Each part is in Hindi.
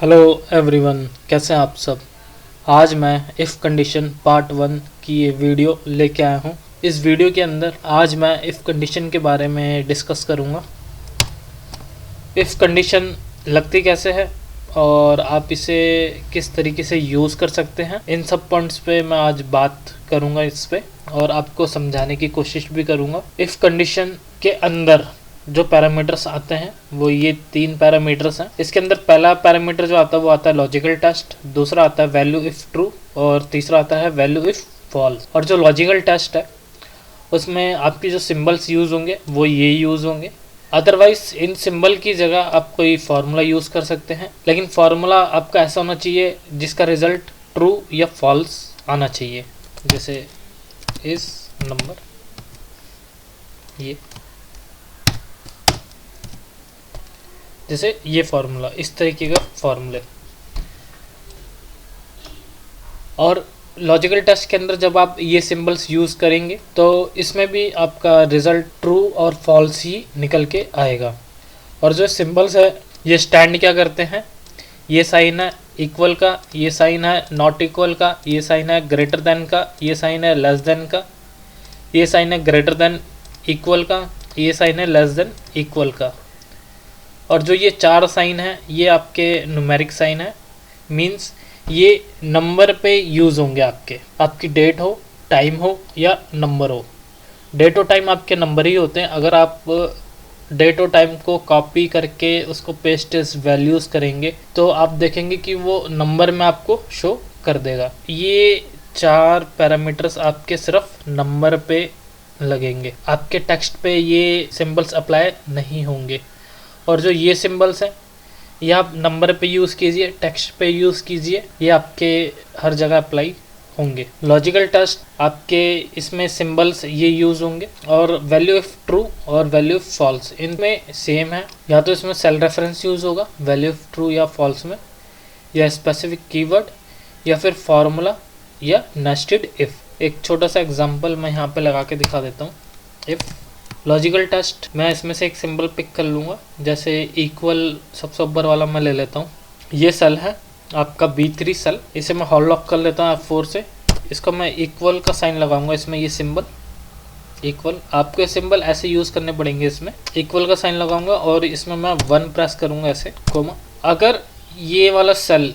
हेलो एवरीवन, कैसे हैं आप सब। आज मैं इफ़ कंडीशन पार्ट 1 की ये वीडियो लेके आया हूँ। इस वीडियो के अंदर आज मैं इफ़ कंडीशन के बारे में डिस्कस करूँगा। इफ़ कंडीशन लगती कैसे है और आप इसे किस तरीके से यूज़ कर सकते हैं, इन सब पॉइंट्स पे मैं आज बात करूँगा इस पे और आपको समझाने की कोशिश भी करूँगा। इफ़ कंडीशन के अंदर जो पैरामीटर्स आते हैं वो ये 3 पैरामीटर्स हैं। इसके अंदर पहला पैरामीटर जो आता है वो आता है लॉजिकल टेस्ट, दूसरा आता है वैल्यू इफ़ ट्रू और तीसरा आता है वैल्यू इफ़ फॉल्स। और जो लॉजिकल टेस्ट है उसमें आपके जो सिंबल्स यूज़ होंगे वो ये यूज़ होंगे। अदरवाइज इन सिंबल की जगह आप कोई फार्मूला यूज़ कर सकते हैं, लेकिन फार्मूला आपका ऐसा होना चाहिए जिसका रिजल्ट ट्रू या फॉल्स आना चाहिए। जैसे इस नंबर, ये जैसे ये फार्मूला, इस तरीके का फार्मूले। और लॉजिकल टेस्ट के अंदर जब आप ये सिंबल्स यूज़ करेंगे तो इसमें भी आपका रिज़ल्ट ट्रू और फॉल्स ही निकल के आएगा। और जो सिंबल्स है ये स्टैंड क्या करते हैं, ये साइन है इक्वल का, ये साइन है नॉट इक्वल का, ये साइन है ग्रेटर देन का, ये साइन है लेस देन का, ये साइन है ग्रेटर देन इक्वल का, ये साइन है लेस देन इक्वल का। और जो ये 4 साइन है ये आपके न्यूमेरिक साइन है, मींस ये नंबर पे यूज़ होंगे। आपकी डेट हो, टाइम हो या नंबर हो। डेट और टाइम आपके नंबर ही होते हैं। अगर आप डेट और टाइम को कॉपी करके उसको पेस्ट एज वैल्यूज़ करेंगे तो आप देखेंगे कि वो नंबर में आपको शो कर देगा। ये 4 पैरामीटर्स आपके सिर्फ नंबर पे लगेंगे, आपके टेक्स्ट पे ये सिंबल्स अप्लाई नहीं होंगे। और जो ये सिंबल्स हैं ये आप नंबर पे यूज़ कीजिए, टेक्स्ट पे यूज़ कीजिए, ये आपके हर जगह अप्लाई होंगे। लॉजिकल टेस्ट आपके इसमें सिंबल्स ये यूज़ होंगे। और वैल्यू ऑफ ट्रू और वैल्यू ऑफ फॉल्स इनमें सेम है, या तो इसमें सेल रेफरेंस यूज़ होगा वैल्यू ऑफ ट्रू या फॉल्स में, या स्पेसिफिक कीवर्ड, या फिर फार्मूला, या नेस्टेड इफ़। एक छोटा सा एग्जांपल मैं यहाँ पे लगा के दिखा देता हूँ। इफ़ लॉजिकल टेस्ट मैं इसमें से एक सिंबल पिक कर लूँगा, जैसे इक्वल सबसे ऊपर वाला मैं ले लेता हूँ। ये सेल है आपका B3 सेल, इसे मैं हॉल लॉक कर लेता हूँ F4 से। इसको मैं इक्वल का साइन लगाऊंगा इसमें, ये सिंबल इक्वल। आपको ये सिंबल ऐसे यूज़ करने पड़ेंगे, इसमें इक्वल का साइन लगाऊंगा और इसमें मैं 1 प्रेस करूँगा ऐसे, कोमा। अगर ये वाला सेल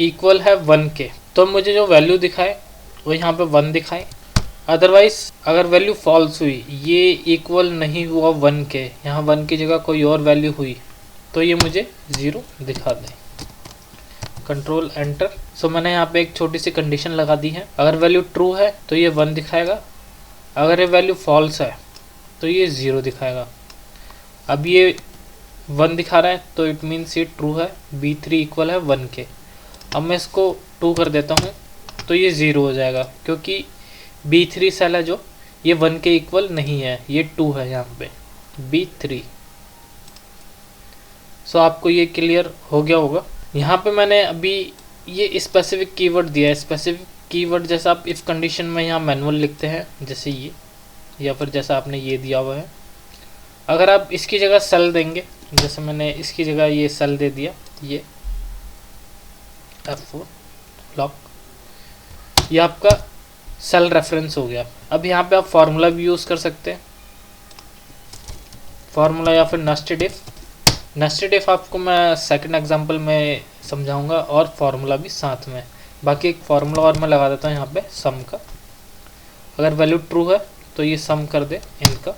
इक्वल है 1 के तो मुझे जो वैल्यू दिखाए वो यहाँ पे 1 दिखाए। अदरवाइज अगर वैल्यू फॉल्स हुई, ये इक्वल नहीं हुआ 1 के, यहाँ 1 की जगह कोई और वैल्यू हुई, तो ये मुझे 0 दिखा दे। Control enter. सो मैंने यहाँ पे एक छोटी सी कंडीशन लगा दी है। अगर वैल्यू ट्रू है तो ये 1 दिखाएगा, अगर ये वैल्यू फॉल्स है तो ये 0 दिखाएगा। अब ये 1 दिखा रहा है तो इट मीन्स ये ट्रू है, B3 इक्वल है 1 के। अब मैं इसको 2 कर देता हूँ तो ये 0 हो जाएगा, क्योंकि B3 सेल है जो ये 1 के इक्वल नहीं है, ये 2 है यहाँ पे B3। सो आपको ये क्लियर हो गया होगा। यहाँ पे मैंने अभी ये स्पेसिफिक कीवर्ड दिया है। स्पेसिफिक कीवर्ड जैसा आप इफ़ कंडीशन में यहाँ मैनुअल लिखते हैं, जैसे ये, या फिर जैसा आपने ये दिया हुआ है। अगर आप इसकी जगह सेल देंगे, जैसे मैंने इसकी जगह ये सेल दे दिया, ये F4 लॉक, ये आपका सेल रेफरेंस हो गया। अब यहाँ पे आप फार्मूला भी यूज़ कर सकते हैं, फार्मूला या फिर नेस्टेड इफ। नेस्टेड इफ आपको मैं सेकंड एग्जांपल में समझाऊंगा और फार्मूला भी साथ में। बाकी एक फार्मूला और मैं लगा देता हूँ यहाँ पे सम का। अगर वैल्यू ट्रू है तो ये सम कर दे इनका,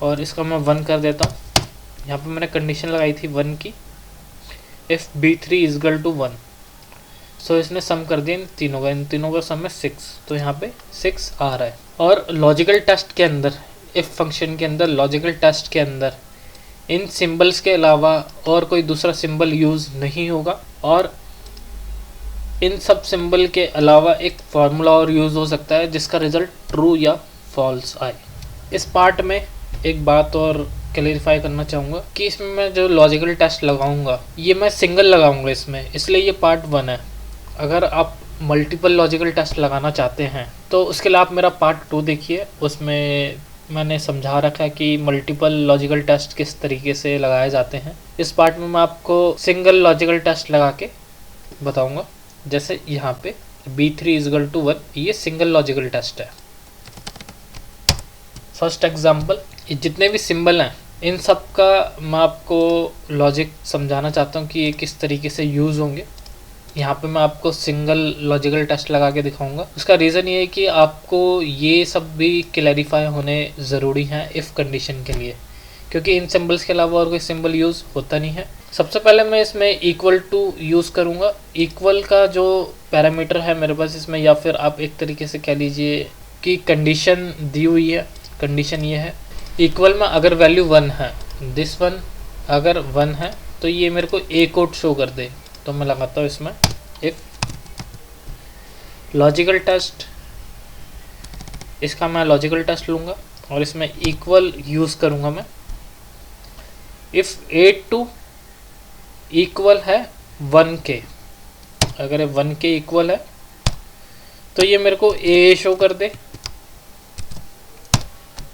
और इसका मैं 1 कर देता हूँ। यहाँ पे मैंने कंडीशन लगाई थी 1 की, if B3 is equal to 1। So इसने सम कर दिया इन तीनों का सम है 6, तो यहाँ पे 6 आ रहा है। और लॉजिकल टेस्ट के अंदर, इफ़ फंक्शन के अंदर, लॉजिकल टेस्ट के अंदर इन सिंबल्स के अलावा और कोई दूसरा सिंबल यूज़ नहीं होगा, और इन सब सिंबल के अलावा एक फार्मूला और यूज़ हो सकता है जिसका रिज़ल्ट ट्रू या फॉल्स आए। इस पार्ट में एक बात और क्लेरिफाई करना चाहूँगा कि इसमें मैं जो लॉजिकल टेस्ट लगाऊंगा ये मैं सिंगल लगाऊंगा इसमें, इसलिए ये पार्ट 1 है। अगर आप मल्टीपल लॉजिकल टेस्ट लगाना चाहते हैं तो उसके लिए आप मेरा पार्ट 2 देखिए, उसमें मैंने समझा रखा है कि मल्टीपल लॉजिकल टेस्ट किस तरीके से लगाए जाते हैं। इस पार्ट में मैं आपको सिंगल लॉजिकल टेस्ट लगा के बताऊंगा। जैसे यहाँ पे B3 = 1, ये सिंगल लॉजिकल टेस्ट है। फर्स्ट एग्जांपल, जितने भी सिंबल हैं इन सब का मैं आपको लॉजिक समझाना चाहता हूँ कि ये किस तरीके से यूज़ होंगे। यहाँ पे मैं आपको सिंगल लॉजिकल टेस्ट लगा के दिखाऊंगा। उसका रीज़न ये है कि आपको ये सब भी क्लैरिफाई होने ज़रूरी हैं इफ़ कंडीशन के लिए, क्योंकि इन सिंबल्स के अलावा और कोई सिंबल यूज़ होता नहीं है। सबसे पहले मैं इसमें इक्वल टू यूज़ करूँगा। इक्वल का जो पैरामीटर है मेरे पास इसमें, या फिर आप एक तरीके से कह लीजिए कि कंडीशन दी हुई है। कंडीशन ये है, इक्वल में अगर वैल्यू 1 है, दिस वन अगर 1 है तो ये मेरे को ए कोड शो कर दे। तो मैं लगाता हूँ इसमें इफ़ लॉजिकल टेस्ट, इसका मैं लॉजिकल टेस्ट लूँगा और इसमें इक्वल यूज़ करूँगा मैं। इफ़ A2 इक्वल है 1 के, अगर ये 1 के इक्वल है तो ये मेरे को ए शो कर दे।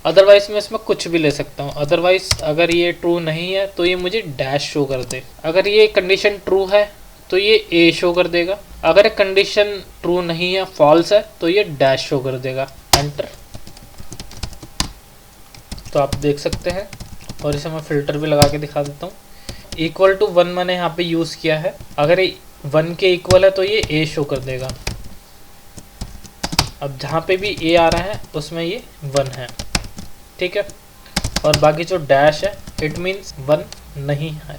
अदरवाइज मैं इसमें कुछ भी ले सकता हूँ। अदरवाइज अगर ये ट्रू नहीं है तो ये मुझे डैश शो कर दे। अगर ये कंडीशन ट्रू है तो ये ए शो कर देगा। अगर ये कंडीशन ट्रू नहीं है, फॉल्स है, तो ये डैश शो कर देगा। एंटर। तो आप देख सकते हैं, और इसे मैं फिल्टर भी लगा के दिखा देता हूँ। इक्वल टू 1 मैंने यहाँ पे यूज़ किया है। अगर ये 1 के इक्वल है तो ये ए शो कर देगा। अब जहाँ पे भी ए आ रहा है उसमें ये 1 है, ठीक है। और बाकी जो डैश है इट मीन्स 1 नहीं है।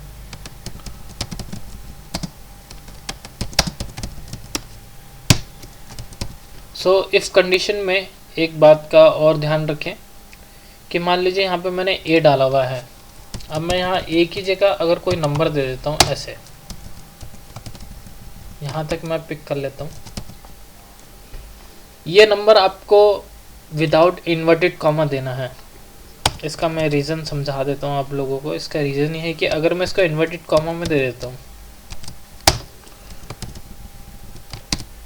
सो इफ कंडीशन में एक बात का और ध्यान रखें कि मान लीजिए यहाँ पे मैंने ए डाला हुआ है। अब मैं यहाँ ए की जगह अगर कोई नंबर दे देता हूँ, ऐसे यहाँ तक मैं पिक कर लेता हूँ। ये नंबर आपको विदाउट इन्वर्टेड कॉमा देना है। इसका मैं रीज़न समझा देता हूँ आप लोगों को। इसका रीज़न ये है कि अगर मैं इसको इन्वर्टेड कॉमा में दे देता हूँ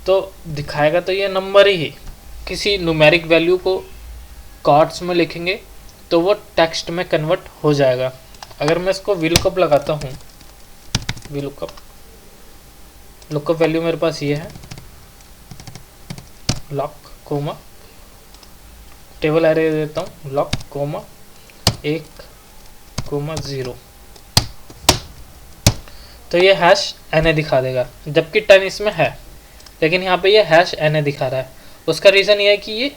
तो दिखाएगा तो ये नंबर ही। किसी न्यूमेरिक वैल्यू को कॉट्स में लिखेंगे तो वो टेक्स्ट में कन्वर्ट हो जाएगा। अगर मैं इसको VLOOKUP लगाता हूँ, VLOOKUP, लुकअप वैल्यू मेरे पास ये है, लॉक कोमा, टेबल एरे देता हूँ, लॉक कोमा 1,0, तो ये #NA दिखा देगा, जबकि 10 इसमें है, लेकिन यहाँ पे ये #NA दिखा रहा है। उसका रीज़न ये है कि ये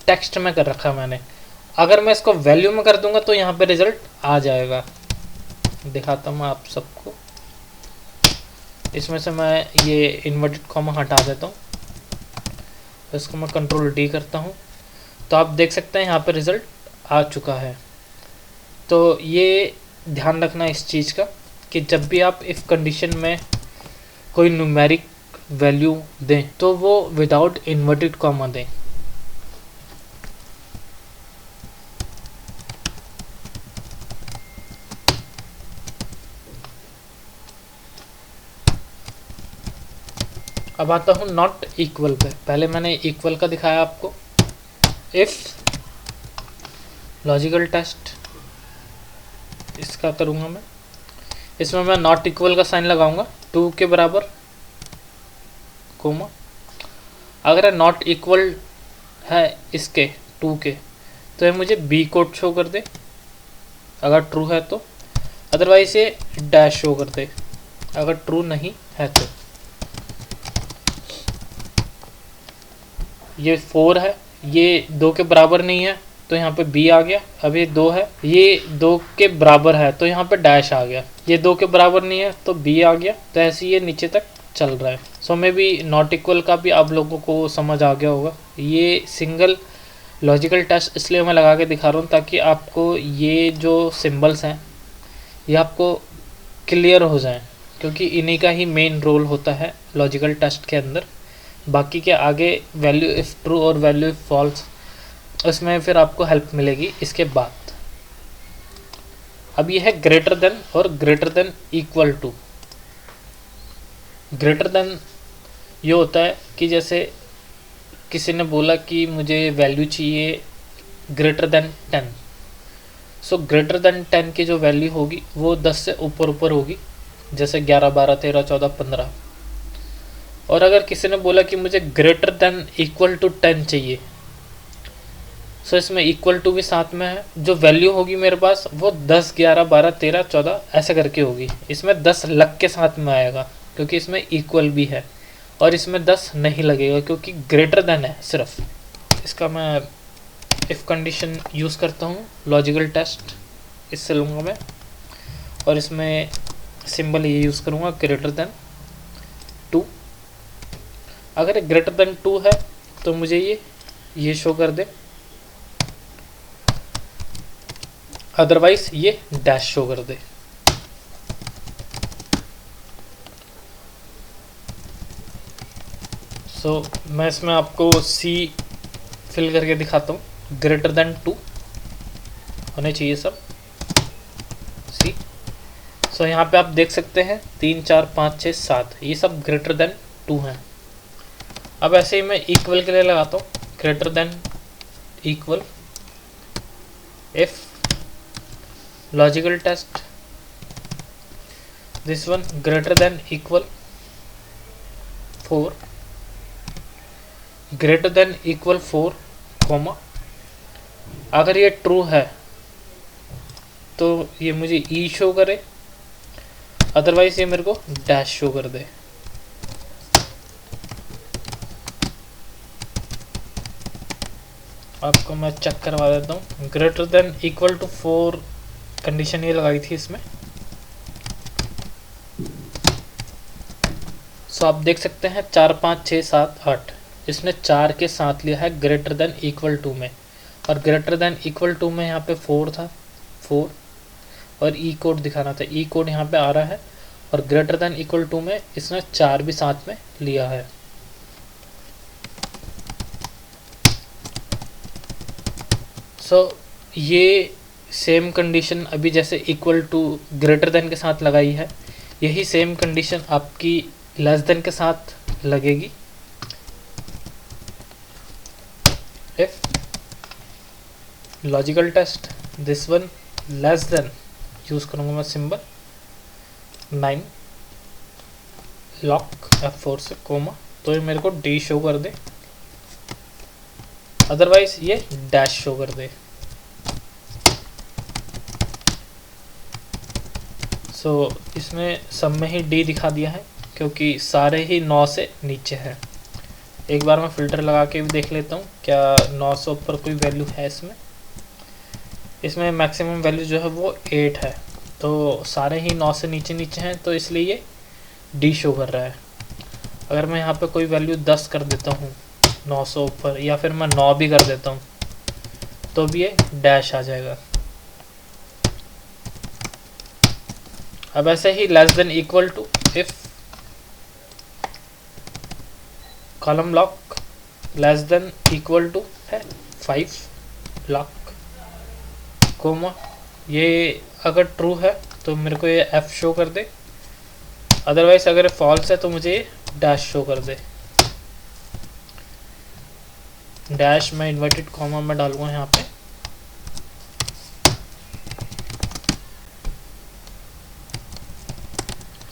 टेक्स्ट में कर रखा है मैंने। अगर मैं इसको वैल्यू में कर दूंगा तो यहाँ पे रिजल्ट आ जाएगा। दिखाता हूँ मैं आप सबको। इसमें से मैं ये इन्वर्टेड कॉमा हटा देता हूँ, इसको मैं Ctrl+D करता हूँ, तो आप देख सकते हैं यहाँ पे रिज़ल्ट आ चुका है। तो ये ध्यान रखना इस चीज़ का कि जब भी आप इफ़ कंडीशन में कोई न्यूमेरिक वैल्यू दें तो वो विदाउट इन्वर्टेड कॉमा दें। अब आता हूँ नॉट इक्वल पे। पहले मैंने इक्वल का दिखाया आपको। इफ़ लॉजिकल टेस्ट इसका करूँगा मैं, इसमें मैं नॉट इक्वल का साइन लगाऊंगा 2 के बराबर कोमा। अगर नॉट इक्वल है इसके 2 के तो ये मुझे बी कोड शो कर दे अगर ट्रू है तो, अदरवाइज ये डैश शो कर दे अगर ट्रू नहीं है तो। ये 4 है, ये 2 के बराबर नहीं है तो यहाँ पे बी आ गया। अब ये 2 है, ये 2 के बराबर है तो यहाँ पे डैश आ गया। ये 2 के बराबर नहीं है तो बी आ गया। तो ऐसे ये नीचे तक चल रहा है। सो मे बी नॉट इक्वल का भी आप लोगों को समझ आ गया होगा। ये सिंगल लॉजिकल टेस्ट इसलिए मैं लगा के दिखा रहा हूँ ताकि आपको ये जो सिंबल्स हैं ये आपको क्लियर हो जाएं, क्योंकि इन्हीं का ही मेन रोल होता है लॉजिकल टेस्ट के अंदर। बाकी के आगे वैल्यू इफ़ ट्रू और वैल्यू इफ़ फॉल्स, उसमें फिर आपको हेल्प मिलेगी इसके बाद। अब ये है ग्रेटर देन और greater than equal to. Greater than ये होता है कि जैसे किसी ने बोला कि मुझे वैल्यू चाहिए greater than 10। So greater than 10 की जो वैल्यू होगी वो 10 से ऊपर ऊपर होगी, जैसे 11, 12, 13, 14, 15। और अगर किसी ने बोला कि मुझे ग्रेटर देन इक्वल टू 10 चाहिए, सो इसमें इक्वल टू भी साथ में है। जो वैल्यू होगी मेरे पास वो 10, 11, 12, 13, 14 ऐसे करके होगी। इसमें 10 लग के साथ में आएगा क्योंकि इसमें इक्वल भी है, और इसमें 10 नहीं लगेगा क्योंकि ग्रेटर देन है सिर्फ। इसका मैं इफ़ कंडीशन यूज़ करता हूँ, लॉजिकल टेस्ट इससे लूँगा मैं, और इसमें सिंबल ये यूज़ करूँगा ग्रेटर देन 2। अगर ग्रेटर देन 2 है तो मुझे ये शो कर दे, अदरवाइज ये डैश शो कर दे। सो मैं इसमें आपको सी फिल करके दिखाता हूँ। ग्रेटर देन 2 होने चाहिए सब, सी। सो यहाँ पे आप देख सकते हैं 3, 4, 5, 6, 7 ये सब ग्रेटर देन 2 हैं। अब ऐसे ही मैं इक्वल के लिए लगाता हूँ, greater than equal, if logical test this one greater than equal 4, greater than equal 4, comma. अगर ये ट्रू है तो ये मुझे ई शो करे, अदरवाइज ये मेरे को डैश शो कर दे। आपको मैं चेक करवा देता हूँ। Greater than equal to 4 condition ये लगाई थी इसमें। सो आप देख सकते हैं 4, 5, 6, 7, 8 इसने 4 के साथ लिया है ग्रेटर देन इक्वल टू में, और ग्रेटर देन इक्वल टू में यहाँ पे 4 था, 4 और ई कोड दिखाना था, ई कोड यहाँ पे आ रहा है, और ग्रेटर देन इक्वल टू में इसने 4 भी साथ में लिया है। सो ये सेम कंडीशन अभी जैसे इक्वल टू ग्रेटर देन के साथ लगाई है, यही सेम कंडीशन आपकी लेस देन के साथ लगेगी। If logical test this one less than, use करूंगा मैं सिंबल 9 लॉक F4 से कोमा, तो ये मेरे को डी शो कर दे, अदरवाइज ये डैश शो कर दे। सो इसमें सब में ही डी दिखा दिया है क्योंकि सारे ही 9 से नीचे हैं। एक बार मैं फ़िल्टर लगा के भी देख लेता हूँ क्या 9 से ऊपर कोई वैल्यू है इसमें। इसमें मैक्सिमम वैल्यू जो है वो 8 है, तो सारे ही 9 से नीचे नीचे हैं, तो इसलिए ये डी शो कर रहा है। अगर मैं यहाँ पे कोई वैल्यू 10 कर देता हूँ 9 से ऊपर, या फिर मैं 9 भी कर देता हूँ, तो भी ये डैश आ जाएगा। अब ऐसे ही less than equal to, if column lock less than equal to है 5 लॉक कोमा, ये अगर ट्रू है तो मेरे को ये एफ शो कर दे, अदरवाइज अगर फॉल्स है तो मुझे ये डैश शो कर दे। डैश मैं इन्वर्टेड कॉमा में डालूंगा यहाँ पे।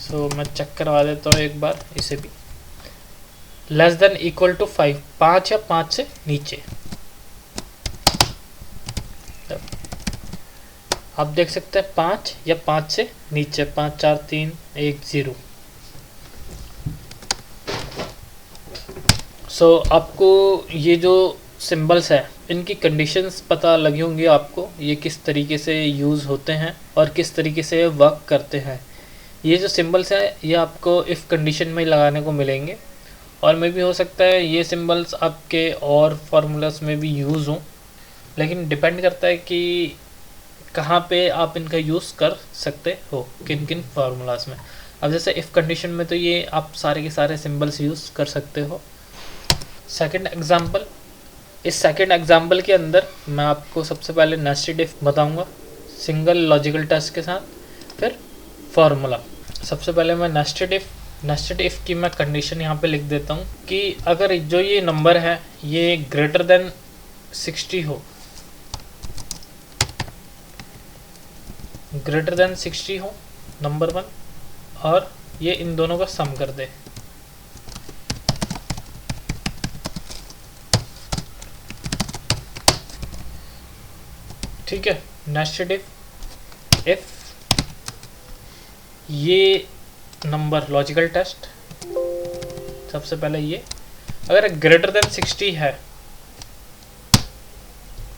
सो मैं चेक करवा देता हूँ एक बार इसे भी। लेस देन इक्वल टू 5, 5 या 5 से नीचे। आप देख सकते हैं 5 या 5 से नीचे, 5, 4, 3, 1, 0। सो आपको ये जो सिंबल्स है इनकी कंडीशंस पता लगी होंगी आपको, ये किस तरीके से यूज़ होते हैं और किस तरीके से वर्क करते हैं। ये जो सिंबल्स हैं ये आपको इफ़ कंडीशन में लगाने को मिलेंगे, और मे भी हो सकता है ये सिंबल्स आपके और फार्मूलास में भी यूज़ हों, लेकिन डिपेंड करता है कि कहाँ पे आप इनका यूज़ कर सकते हो, किन किन फार्मूलास में। अब जैसे इफ़ कंडीशन में तो ये आप सारे के सारे सिंबल्स यूज़ कर सकते हो। सेकंड एग्जांपल, इस सेकंड एग्जांपल के अंदर मैं आपको सबसे पहले नेस्टेड इफ़ बताऊंगा सिंगल लॉजिकल टेस्ट के साथ, फिर फार्मूला। सबसे पहले मैं नेस्टेड इफ़ की मैं कंडीशन यहाँ पे लिख देता हूँ कि अगर जो ये नंबर है ये ग्रेटर देन 60 हो, ग्रेटर देन 60 हो नंबर 1, और ये इन दोनों का सम कर दे। ठीक है, नेस्टेड इफ ये नंबर लॉजिकल टेस्ट, सबसे पहले ये अगर ग्रेटर देन 60 है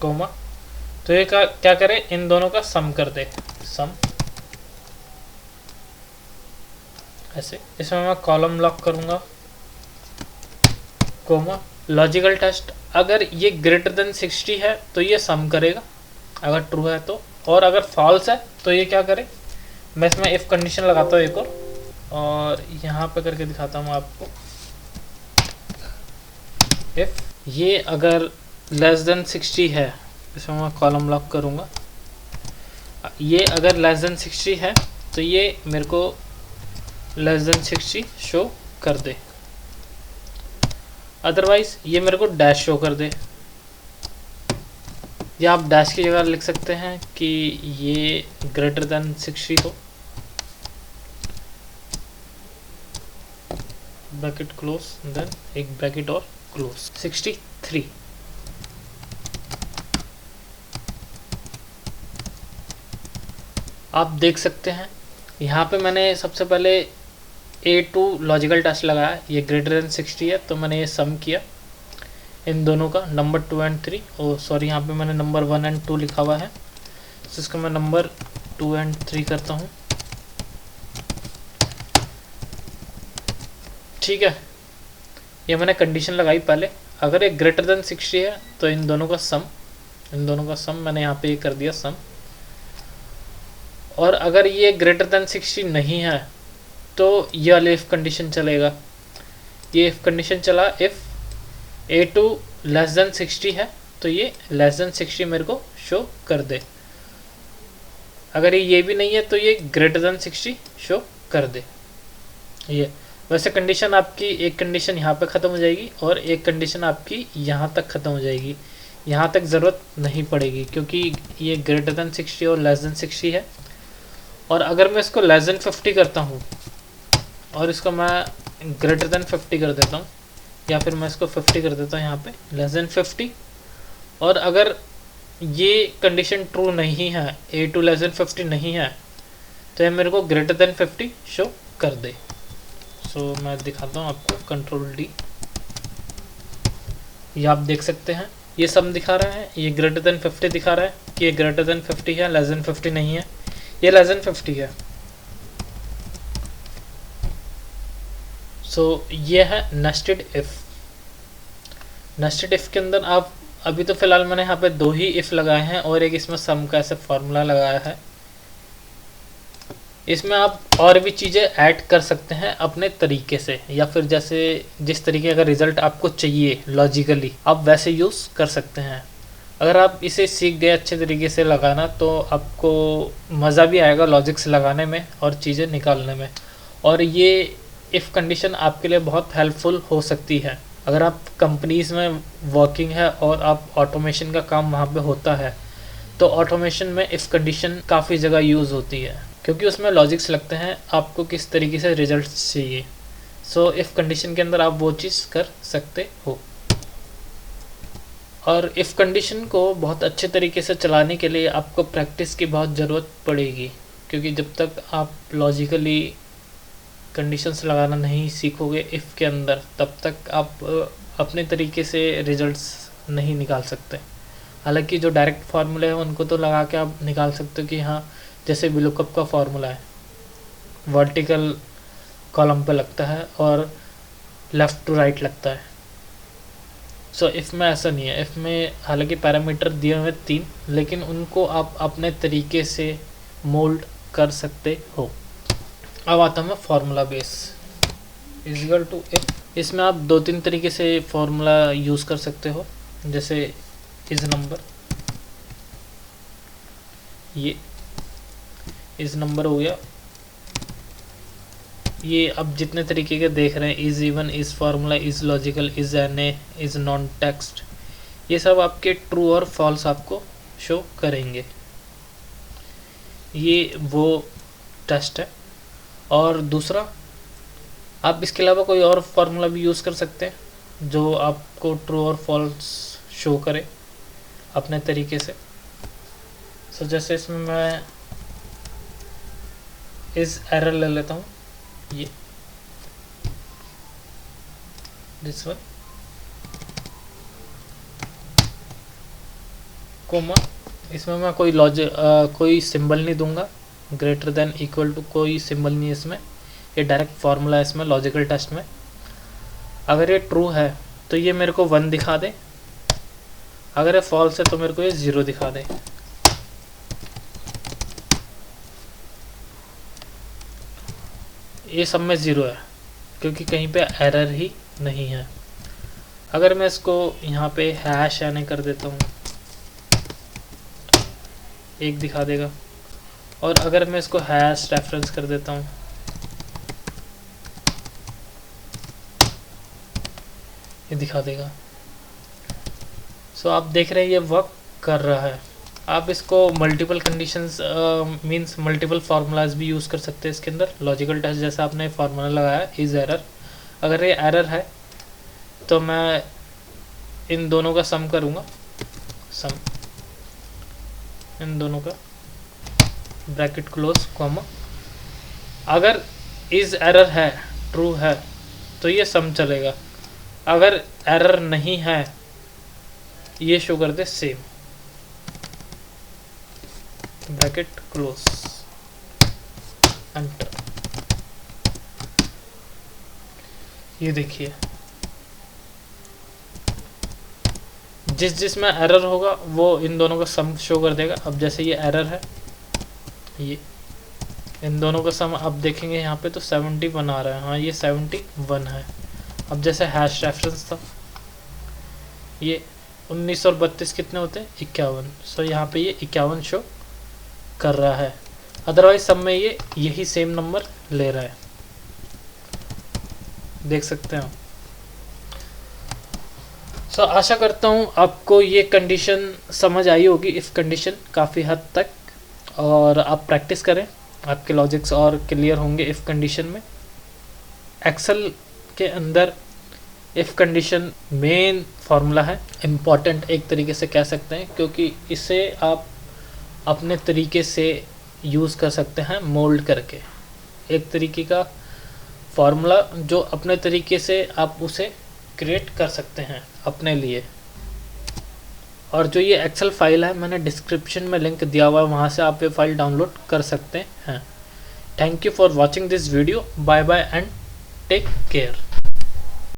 कोमा, तो ये क्या करे, इन दोनों का सम कर दे, सम ऐसे। इसमें मैं कॉलम लॉक करूंगा, कोमा लॉजिकल टेस्ट अगर ये ग्रेटर देन 60 है तो ये सम करेगा अगर ट्रू है तो, और अगर फॉल्स है तो ये क्या करे। मैं इसमें इफ कंडीशन लगाता हूँ एक और यहाँ पे करके दिखाता हूँ आपको। इफ ये अगर लेस देन 60 है, इसमें मैं कॉलम लॉक करूँगा, ये अगर लेस देन 60 है तो ये मेरे को लेस देन 60 शो कर दे, अदरवाइज ये मेरे को डैश शो कर दे। या आप डैश की जगह लिख सकते हैं कि ये ग्रेटर देन 60 हो, ब्रैकेट क्लोज, देन एक ब्रैकेट और क्लोज, 63। आप देख सकते हैं यहाँ पे मैंने सबसे पहले A2 लॉजिकल टेस्ट लगाया, ये ग्रेटर देन 60 है तो मैंने ये सम किया इन दोनों का, नंबर 2 एंड 3, ओ सॉरी यहाँ पे मैंने नंबर 1 एंड 2 लिखा हुआ है, तो इसका मैं नंबर 2 एंड 3 करता हूँ। ठीक है, ये मैंने कंडीशन लगाई पहले, अगर ये ग्रेटर देन 60 है तो इन दोनों का सम मैंने यहाँ पे कर दिया सम, और अगर ये ग्रेटर देन 60 नहीं है तो ये वाली इफ कंडीशन चलेगा। ये इफ कंडीशन चला, इफ A2 लेस देन 60 है तो ये लेस देन 60 मेरे को शो कर दे, अगर ये भी नहीं है तो ये ग्रेटर देन 60 शो कर दे। ये वैसे कंडीशन आपकी, एक कंडीशन यहाँ पे ख़त्म हो जाएगी और एक कंडीशन आपकी यहाँ तक ख़त्म हो जाएगी, यहाँ तक ज़रूरत नहीं पड़ेगी क्योंकि ये ग्रेटर देन 60 और लेस देन 60 है। और अगर मैं इसको लेस देन 50 करता हूँ और इसको मैं ग्रेटर देन 50 कर देता हूँ, या फिर मैं इसको 50 कर देता हूँ यहाँ पे लेस देन 50, और अगर ये कंडीशन ट्रू नहीं है, A2 लेस देन 50 नहीं है, तो ये मेरे को ग्रेटर देन 50 शो कर दे। सो मैं दिखाता हूँ आपको, कंट्रोल D, ये आप देख सकते हैं ये सब दिखा रहा है, ये ग्रेटर देन 50 दिखा रहा है कि ये ग्रेटर देन 50 है, लेस देन 50 नहीं है, ये लेस देन 50 है। सो ये है नेस्टेड इफ। नेस्टेड इफ के अंदर आप, अभी तो फिलहाल मैंने यहाँ पे 2 ही इफ लगाए हैं और एक इसमें सम का ऐसे फॉर्मूला लगाया है। इसमें आप और भी चीज़ें ऐड कर सकते हैं अपने तरीके से, या फिर जैसे जिस तरीके का रिजल्ट आपको चाहिए लॉजिकली आप वैसे यूज़ कर सकते हैं। अगर आप इसे सीख गए अच्छे तरीके से लगाना तो आपको मज़ा भी आएगा लॉजिक्स लगाने में और चीज़ें निकालने में, और ये इफ़ कंडीशन आपके लिए बहुत हेल्पफुल हो सकती है। अगर आप कंपनीज़ में वर्किंग है और आप ऑटोमेशन का काम वहाँ पे होता है तो ऑटोमेशन में इफ़ कंडीशन काफ़ी जगह यूज़ होती है क्योंकि उसमें लॉजिक्स लगते हैं आपको किस तरीके से रिजल्ट्स चाहिए। सो इफ़ कंडीशन के अंदर आप वो चीज़ कर सकते हो। और इफ़ कंडीशन को बहुत अच्छे तरीके से चलाने के लिए आपको प्रैक्टिस की बहुत ज़रूरत पड़ेगी, क्योंकि जब तक आप लॉजिकली कंडीशंस लगाना नहीं सीखोगे इफ़ के अंदर तब तक आप अपने तरीके से रिजल्ट्स नहीं निकाल सकते। हालांकि जो डायरेक्ट फार्मूले हैं उनको तो लगा के आप निकाल सकते हो कि हाँ, जैसे VLOOKUP का फार्मूला है, वर्टिकल कॉलम पे लगता है और लेफ़्ट टू राइट लगता है। सो इफ़ में ऐसा नहीं है, इफ़ में हालांकि पैरामीटर दिए हुए 3, लेकिन उनको आप अपने तरीके से मोल्ड कर सकते हो। अब आता हूँ मैं formula base equal to if. इसमें आप 2-3 तरीके से फार्मूला यूज़ कर सकते हो, जैसे इस नंबर, ये इस नंबर हो गया, ये अब जितने तरीके के देख रहे हैं, is even, is formula, is logical, is NA, is non text, ये सब आपके ट्रू और फॉल्स आपको शो करेंगे। ये वो टेस्ट है। और दूसरा, आप इसके अलावा कोई और फार्मूला भी यूज़ कर सकते हैं जो आपको ट्रू और फॉल्स शो करे अपने तरीके से। सो जैसे इसमें मैं इस एरर ले लेता हूँ, ये दिस वन, कोमा, इसमें मैं कोई कोई सिंबल नहीं दूंगा, ग्रेटर देन इक्वल टू कोई सिंबल नहीं है इसमें, ये डायरेक्ट फार्मूला है इसमें लॉजिकल टेस्ट में। अगर ये ट्रू है तो ये मेरे को 1 दिखा दे, अगर ये फॉल्स है तो मेरे को ये 0 दिखा दे। ये सब में 0 है क्योंकि कहीं पे एरर ही नहीं है। अगर मैं इसको यहाँ पे हैश यानी कर देता हूँ, 1 दिखा देगा। और अगर मैं इसको हैश रेफरेंस कर देता हूँ, ये दिखा देगा। सो आप देख रहे हैं ये वर्क कर रहा है। आप इसको multiple conditions means multiple formulas भी यूज़ कर सकते हैं इसके अंदर। लॉजिकल टेस्ट जैसा आपने फार्मूला लगाया इज एरर, अगर ये एरर है तो मैं इन दोनों का सम करूँगा, सम इन दोनों का ब्रैकेट क्लोज कॉमा। अगर इज एरर है, ट्रू है, तो ये सम चलेगा। अगर एरर नहीं है, ये शो कर दे सेम, ब्रैकेट क्लोज, एंटर। ये देखिए जिसमें एरर होगा वो इन दोनों का सम शो कर देगा। अब जैसे ये एरर है, ये इन दोनों का सम आप देखेंगे यहाँ पे तो 71 आ रहा है। हाँ, ये 71 है। अब जैसे हैश रेफरेंस था, ये 19 और 32 कितने होते हैं? 51। सो यहाँ पे ये 51 शो कर रहा है। अदरवाइज सब में ये यही सेम नंबर ले रहा है, देख सकते हैं आप। सो आशा करता हूँ आपको ये कंडीशन समझ आई होगी, इफ़ कंडीशन काफ़ी हद तक, और आप प्रैक्टिस करें, आपके लॉजिक्स और क्लियर होंगे इफ़ कंडीशन में। एक्सेल के अंदर इफ़ कंडीशन मेन फार्मूला है, इम्पॉर्टेंट एक तरीके से कह सकते हैं, क्योंकि इसे आप अपने तरीके से यूज़ कर सकते हैं मोल्ड करके। एक तरीके का फार्मूला जो अपने तरीके से आप उसे क्रिएट कर सकते हैं अपने लिए। और जो ये एक्सेल फाइल है, मैंने डिस्क्रिप्शन में लिंक दिया हुआ है, वहाँ से आप ये फाइल डाउनलोड कर सकते हैं। Thank you for watching this video. Bye bye and take care.